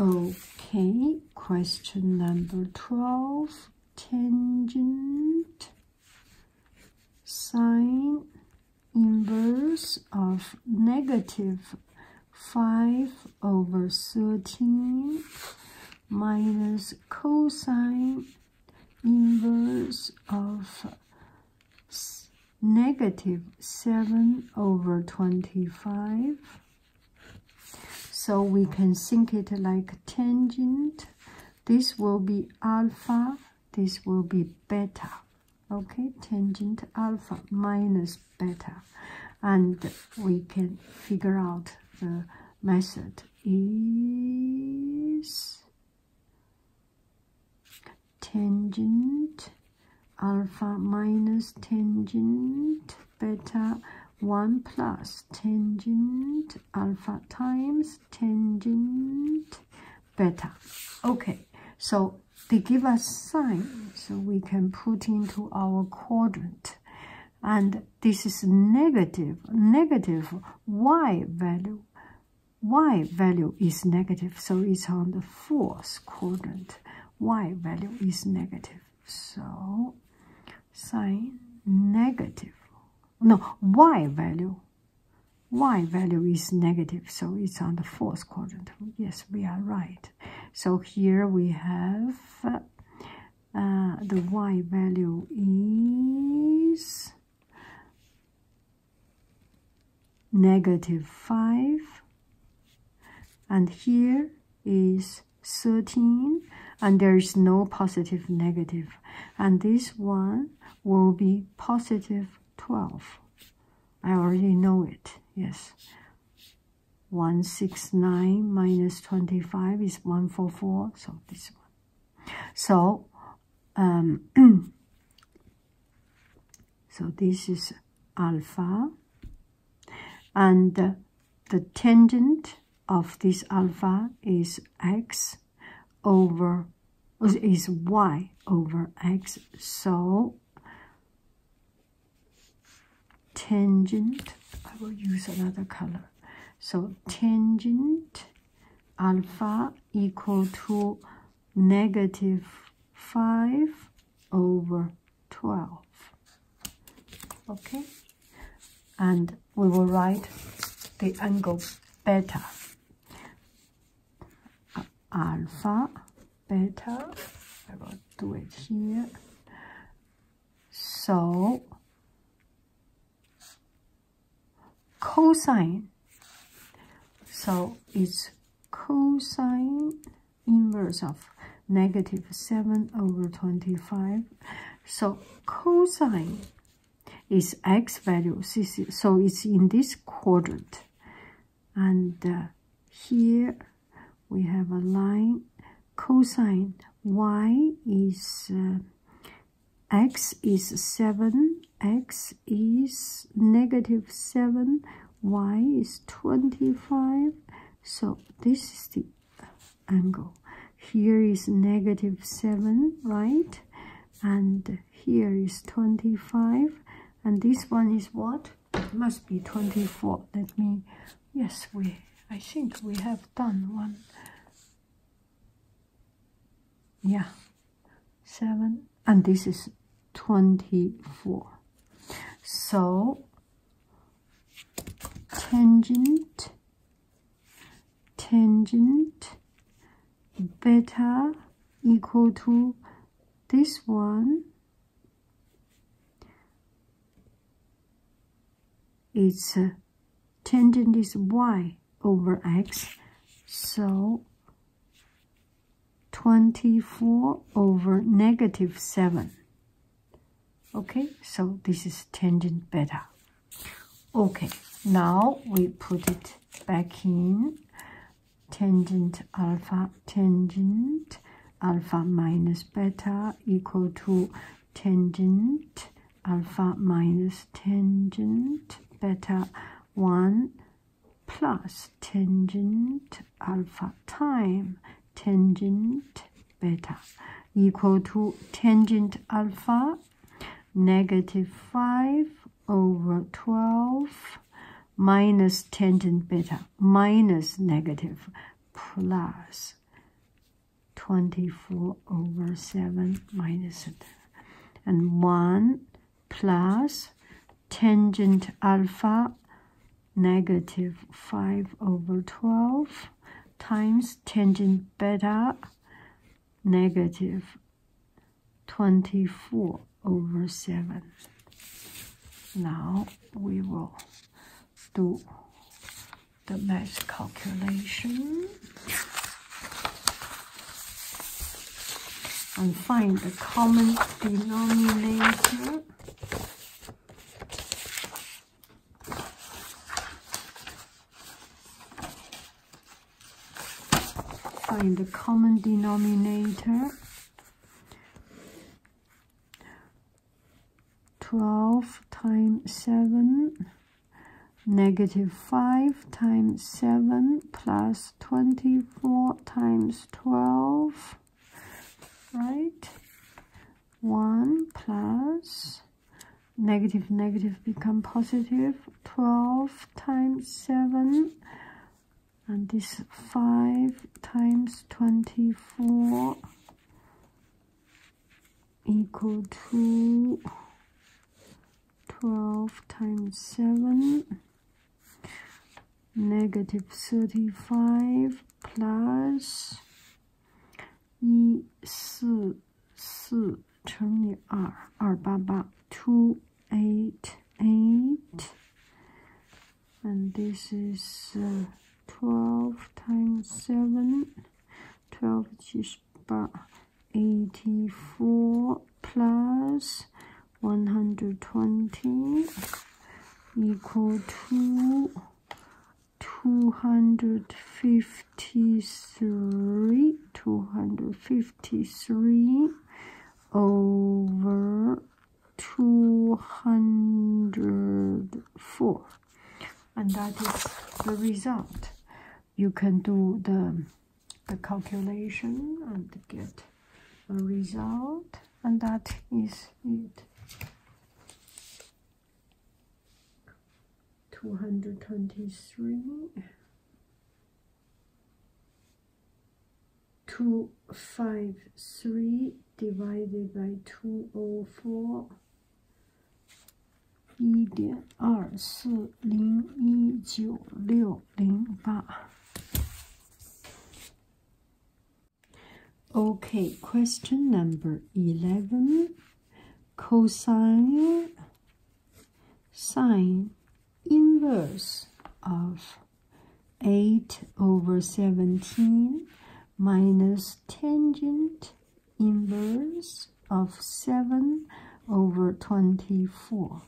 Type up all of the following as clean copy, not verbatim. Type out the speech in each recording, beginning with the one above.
Okay, question number 12. Tangent sine inverse of negative 5/13 minus cosine inverse of negative 7/25. So we can think it like tangent. This will be alpha, this will be beta. Okay, tangent alpha minus beta. And we can figure out the method is tangent alpha minus tangent beta 1 plus tangent alpha times tangent beta. Okay, so they give us sine, so we can put into our quadrant. And this is negative y value. Y value is negative, so it's on the fourth quadrant. Y value is negative, so sine negative. No, y value is negative, so it's on the fourth quadrant. Yes, we are right. So here we have the y value is -5, and here is 13, and there is no positive negative, and this one will be positive 12. I already know it, yes. 169 minus 25 is 144, so this one. So, so this is alpha, and the tangent of this alpha is x over, is y over x, so tangent, I will use another color. So tangent alpha equal to -5/12. Okay, and we will write the angle beta. Alpha, beta, I will do it here. So cosine, so it's cosine inverse of -7/25. So cosine is x value, so it's in this quadrant. And here we have a line, cosine y is x is 7, x is -7, y is 25. So this is the angle. Here is -7, right? And here is 25. And this one is what? It must be 24. Let me, yes, I think we have done one. Yeah, 7, and this is 24. So tangent beta equal to this one. It's tangent is y over x, so 24 over -7. Okay, so this is tangent beta. Okay, now we put it back in. Tangent alpha minus beta equal to tangent alpha minus tangent beta 1 plus tangent alpha time tangent beta equal to tangent alpha -5/12 minus tangent beta minus negative plus 24/7 minus it. And 1 plus tangent alpha negative 5/12 times tangent beta negative 24/7. Now we will do the math calculation and find the common denominator. Find the common denominator. 12 times 7, negative 5 times 7 plus 24 times 12, right? 1 plus negative become positive, 12 times 7, and this 5 times 24 equal to 12 times 7, negative 35 plus 144乘以2 288 288, and this is 12 times 7, 12 is 84 plus 120 equal to 253 over 204, and that is the result. You can do the calculation and get a result, and that is it. 223, 253 divided by 204, 1.24019608. Okay, question number 11. Cosine, sine inverse of 8/17 minus tangent inverse of 7/24.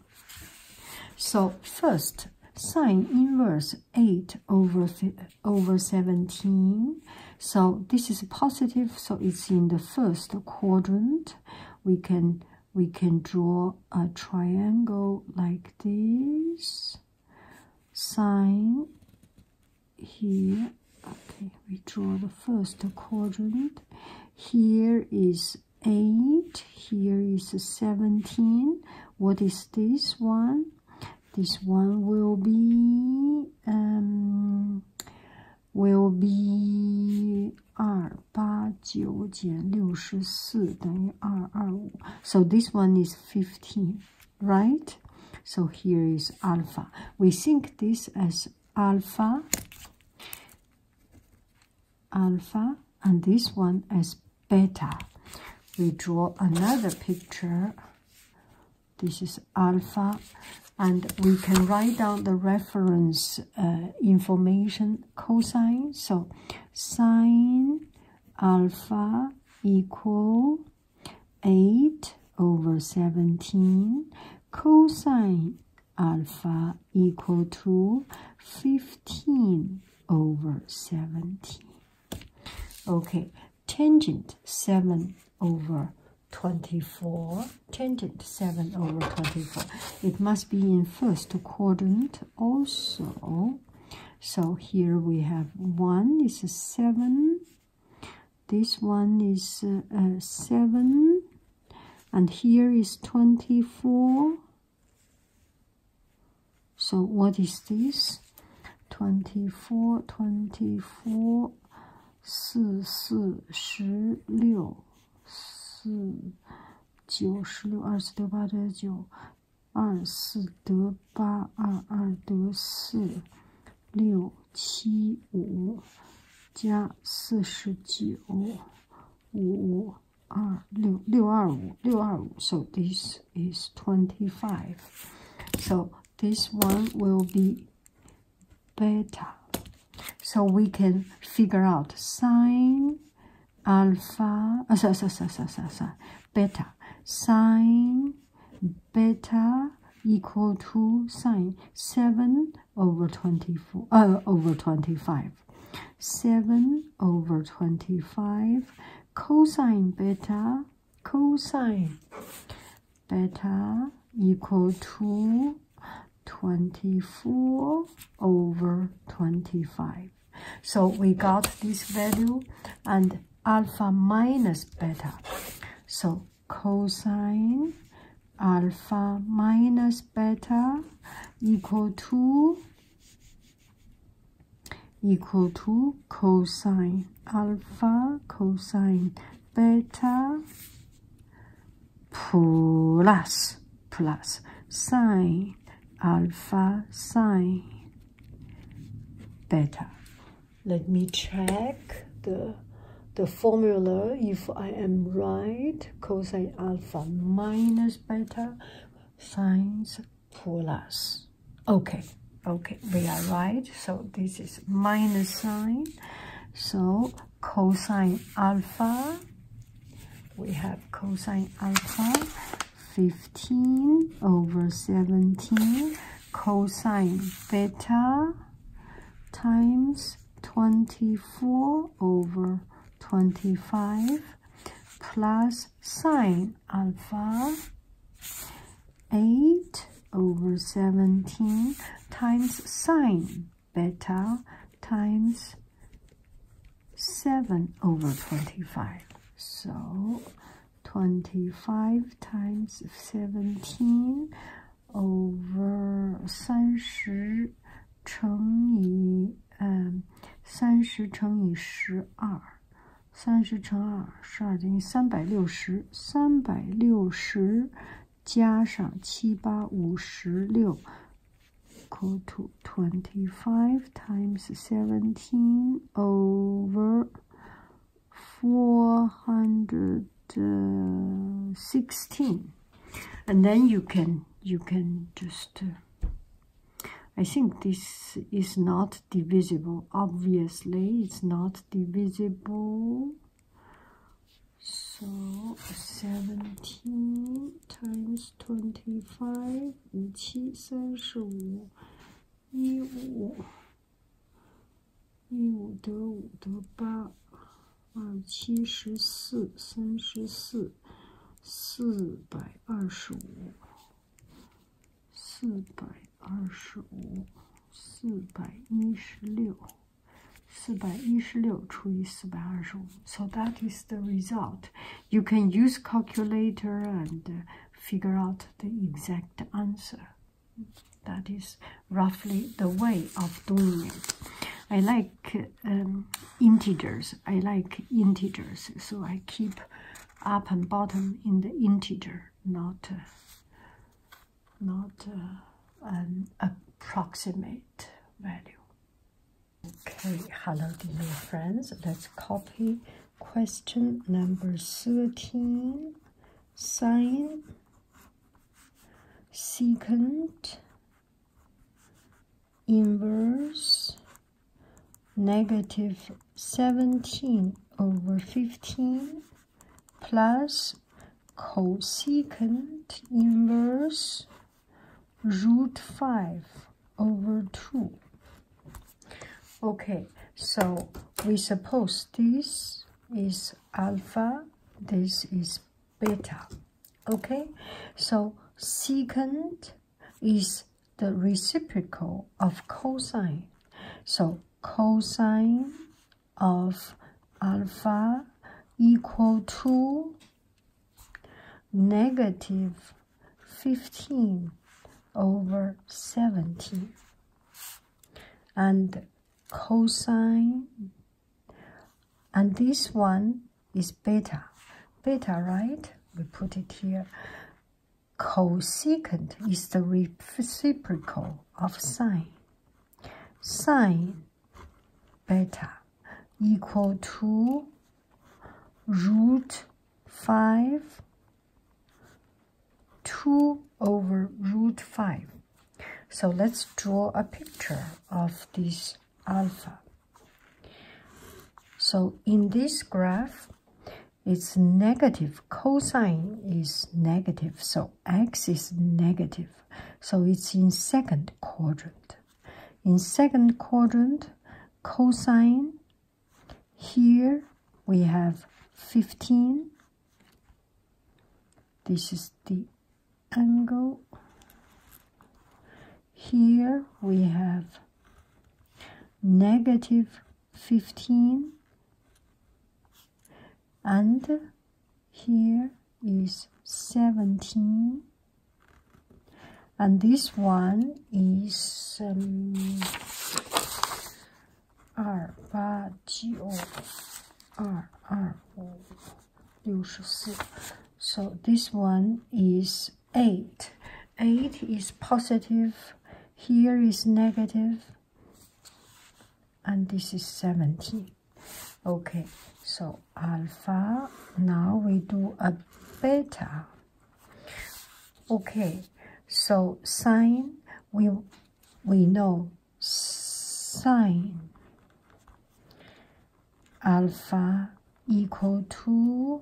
So first, sine inverse 8/17. So this is positive, so it's in the first quadrant. We can draw a triangle like this. Sine here. Okay, we draw the first quadrant. Here is 8. Here is 17. What is this one? This one will be 289减64等于225. So this one is 15, right? So here is alpha. We think this as alpha, and this one as beta. We draw another picture. This is alpha, and we can write down the reference information, cosine. So sine alpha equal 8/17. Cosine alpha equal to 15/17. Okay, tangent 7/24. Tangent 7/24. It must be in first quadrant also. So here we have 1 is 7. This one is 7. And here is 24. So what is this? 24 4、4、16、4、9、16、26、8得9、24得8、22得4、6、7、5加49、5、2、6、625、625. So this is 25. So this one will be beta. So we can figure out sine alpha, beta. Sine beta equal to sine 7 over 24 over 25. 7 over 25 cosine beta equal to 24 over 25. So we got this value and alpha minus beta. So cosine alpha minus beta equal to cosine alpha cosine beta plus sine alpha sine beta. Let me check the formula if I am right. Cosine alpha minus beta sines plus. Okay, we are right. So this is minus sign. So cosine alpha, we have cosine alpha 15 over 17 cosine beta times 24 over 25 plus sine alpha 8 over 17 times sine beta times 7 over 25. So 25 times 17 over 30乘以30乘以12，30乘2，12等于360， 360加上7、8、56 equal to 25 times 17 over 416, and then you can just I think this is not divisible. Obviously, it's not divisible. So 17 times 25, 7、35、15得5得8、27、14、34、425、416除以425。So that is the result. You can use calculator and figure out the exact answer. That is roughly the way of doing it. I like integers. So I keep up and bottom in the integer, not an approximate value. Okay, hello dear friends. Let's copy question number 13. Sine, secant, inverse, negative 17 over 15 plus cosecant inverse root 5 over 2. Okay, so we suppose this is alpha, this is beta. Okay, so secant is the reciprocal of cosine. So cosine of alpha equal to negative 15 over 17. And cosine And this one is beta. Beta, right? We put it here. Cosecant is the reciprocal of sine. Sine beta equal to root 5, 2 over root 5. So let's draw a picture of this alpha. So in this graph, it's negative. Cosine is negative, so x is negative. So it's in second quadrant. In second quadrant, cosine, here we have 15. This is the angle. Here we have negative 15. And here is 17. And this one is 2, 8, 9, 2, 2, 64. So this one is 8. 8 is positive. Here is negative. And this is 17. Okay, so alpha, now we do a beta. Okay, so sine, we know sine alpha equal to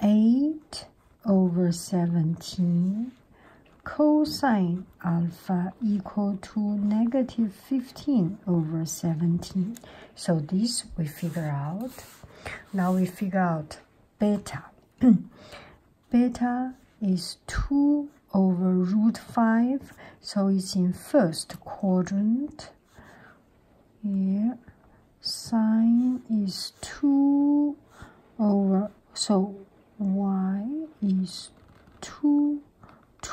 8 over 17. Cosine alpha equal to negative 15 over 17. So this we figure out. Now we figure out beta. Beta is 2 over root 5. So it's in first quadrant. Here, sine is 2 over, so y is 2.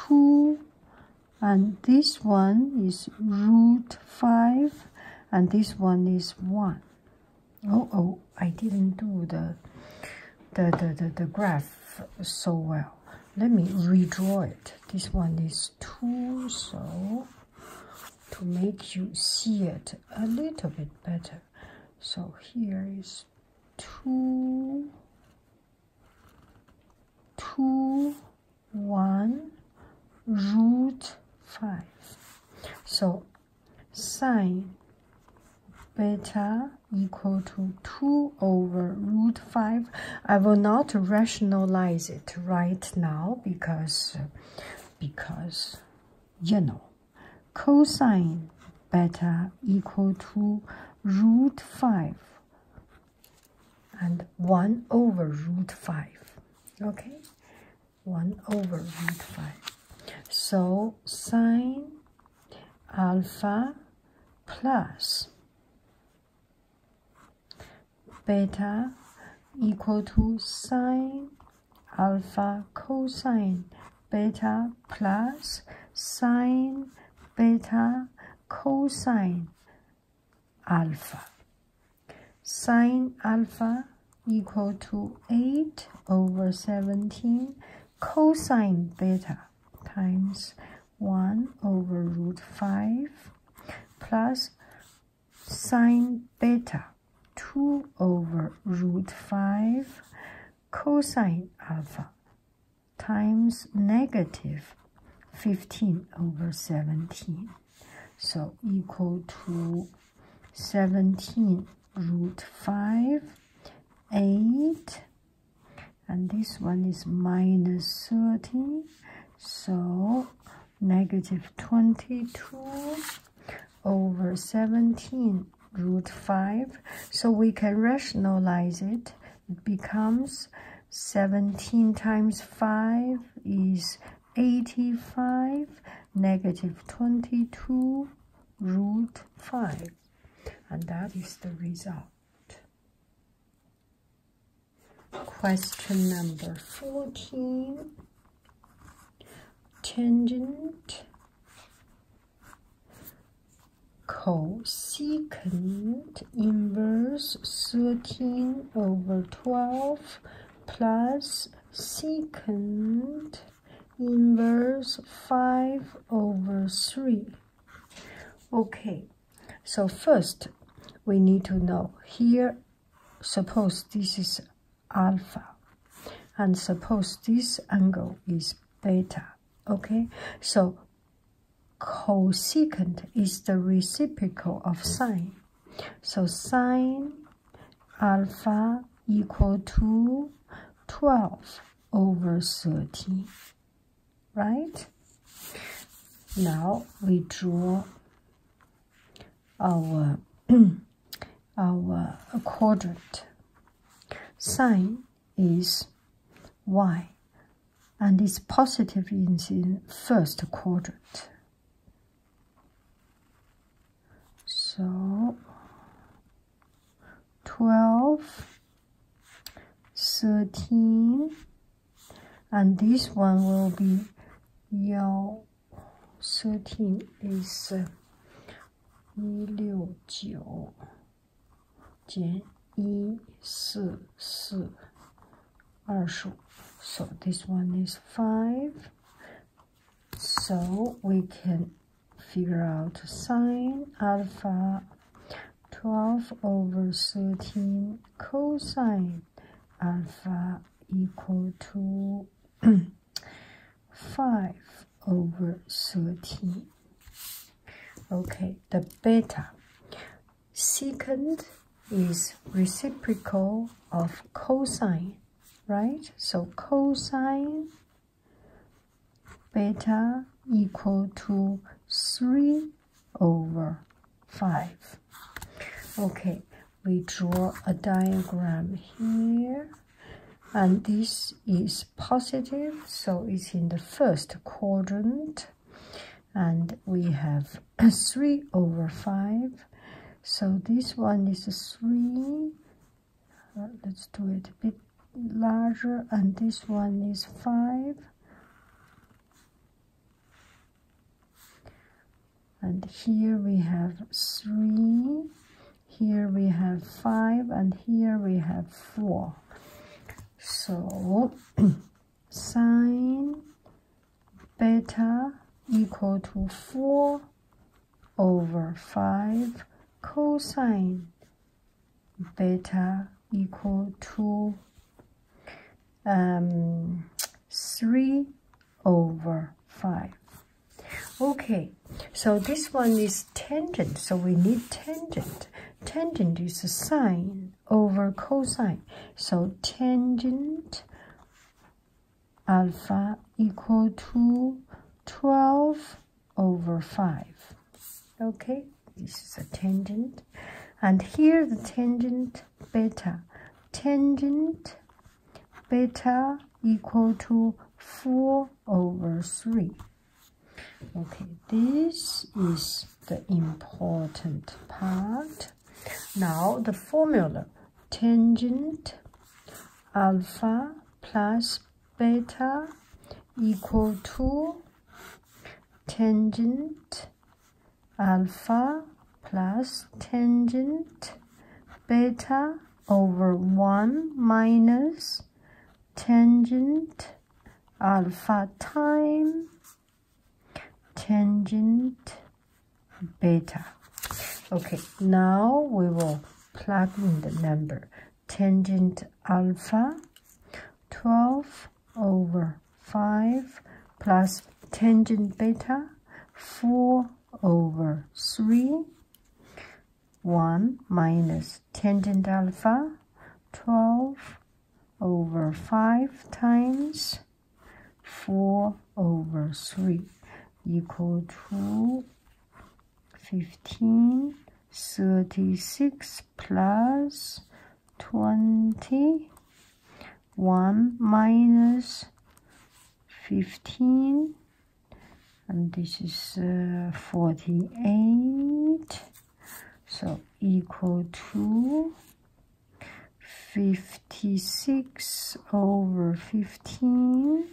2, and this one is root 5, and this one is 1. Oh, I didn't do the graph so well. Let me redraw it. This one is 2, so to make you see it a little bit better. So here is 2, 2, 1, root 5. So sine beta equal to 2 over root 5. I will not rationalize it right now because you know, cosine beta equal to root 5 and 1 over root 5. Okay, 1 over root 5. So sine alpha plus beta equal to sine alpha cosine beta plus sine beta cosine alpha. Sine alpha equal to 8 over 17 cosine beta times 1 over root 5 plus sine beta 2 over root 5 cosine alpha times negative 15 over 17. So equal to 17 root 5, 8, and this one is minus 30. So negative 22 over 17 root 5. So we can rationalize it. It becomes 17 times 5 is 85, negative 22 root 5. And that is the result. Question number 14. Tangent cosecant inverse 13 over 12 plus secant inverse 5 over 3. Okay, so first we need to know here, suppose this is alpha, and suppose this angle is beta. Okay, so cosecant is the reciprocal of sine. So sine alpha equal to 12 over 13, right? Now we draw our quadrant. Sine is y, and it's positive in the first quadrant. So 12, 13, and this one will be 13 is 169减144 25. So this one is 5. So we can figure out sine alpha 12 over 13 cosine alpha equal to 5 over 13. Okay, the beta. Secant is reciprocal of cosine, right? So cosine beta equal to 3 over 5. Okay, we draw a diagram here, and this is positive, so it's in the first quadrant, and we have 3 over 5. So this one is 3. Let's do it a bit larger, and this one is 5. And here we have 3, here we have 5, and here we have 4. So sine beta equal to 4 over 5, cosine beta equal to 3 over 5. Okay, so this one is tangent, so we need tangent. Tangent is sine over cosine, so tangent alpha equal to 12 over 5. Okay, this is a tangent. And here the tangent beta. Tangent beta equal to 4 over 3. Okay, this is the important part. Now the formula, tangent alpha plus beta equal to tangent alpha plus tangent beta over 1 minus tangent alpha times tangent beta. Okay, now we will plug in the number. Tangent alpha 12 over 5 plus tangent beta 4 over 3, 1 minus tangent alpha 12 over 5 times 4 over 3 equal to 15, 36 plus 20, 1 minus 15, and this is 48, so equal to 56 over 15,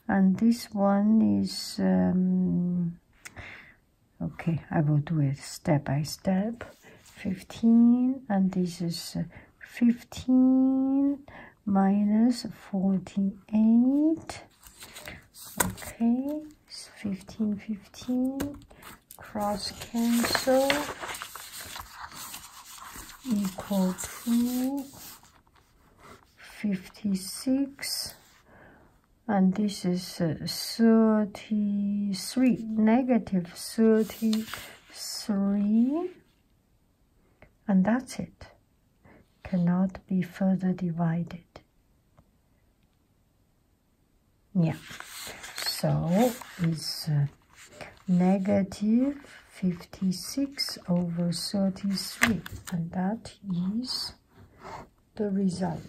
and this one is Okay, I will do it step by step. 15, and this is 15 minus 48. Okay, it's 15, 15. Cross cancel. Equal to 56. And this is 33, negative 33. And that's it. Cannot be further divided. Yeah. So it's negative 56 over 33. And that is the result.